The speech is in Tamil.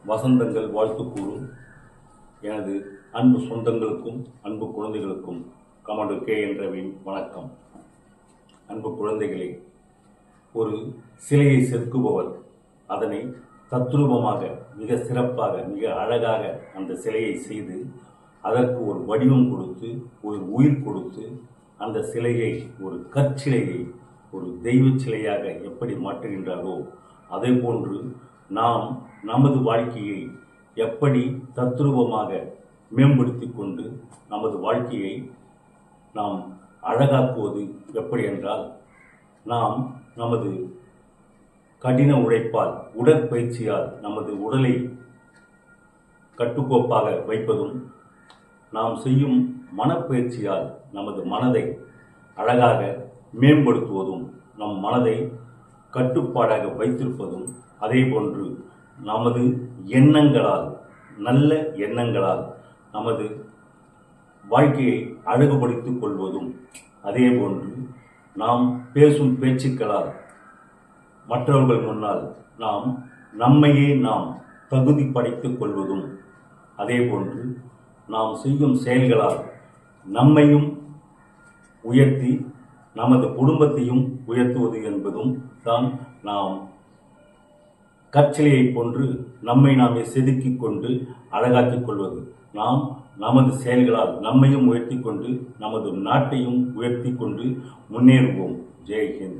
வசந்தங்கள் வாழ்த்து கூறும் எனது அன்பு சொந்தங்களுக்கும் அன்பு குழந்தைகளுக்கும் கமாண்டர் கே என் ரவியின் வணக்கம். அன்பு குழந்தைகளே, ஒரு சிலையை செதுக்குபவர் அதனை தத்ரூபமாக மிக சிறப்பாக மிக அழகாக அந்த சிலையை செய்து அதற்கு ஒரு வடிவம் கொடுத்து ஒரு உயிர் கொடுத்து அந்த சிலையை ஒரு கற்சிலையை ஒரு தெய்வ சிலையாக எப்படி மாற்றுகின்றாரோ அதே போன்று நாம் நமது வாழ்க்கையை எப்படி தத்ரூபமாக மேம்படுத்தி கொண்டு நமது வாழ்க்கையை நாம் அழகாக்குவது எப்படி என்றால், நாம் நமது கடின உழைப்பால் உடற்பயிற்சியால் நமது உடலை கட்டுக்கோப்பாக வைப்பதும், நாம் செய்யும் மனப்பயிற்சியால் நமது மனதை அழகாக மேம்படுத்துவதும், நம் மனதை கட்டுப்பாடாக வைத்திருப்பதும், அதே போன்று நமது எண்ணங்களால் நல்ல எண்ணங்களால் நமது வாழ்க்கையை அழகுபடுத்திக் கொள்வதும், அதே போன்று நாம் பேசும் பேச்சுக்களால் மற்றவர்கள் முன்னால் நாம் நம்மையே நாம் தகுதி படைத்துக் கொள்வதும், அதே போன்று நாம் செய்யும் செயல்களால் நம்மையும் உயர்த்தி நமது குடும்பத்தையும் உயர்த்துவது என்பதும் தான் நாம் கற்சிலையை போன்று நம்மை நாமே செதுக்கிக் கொண்டு அழகாக்கிக் கொள்வது. நாம் நமது செயல்களால் நம்மையும் உயர்த்தி கொண்டு நமது நாட்டையும் உயர்த்தி கொண்டு முன்னேறுவோம். ஜெய் ஹிந்த்.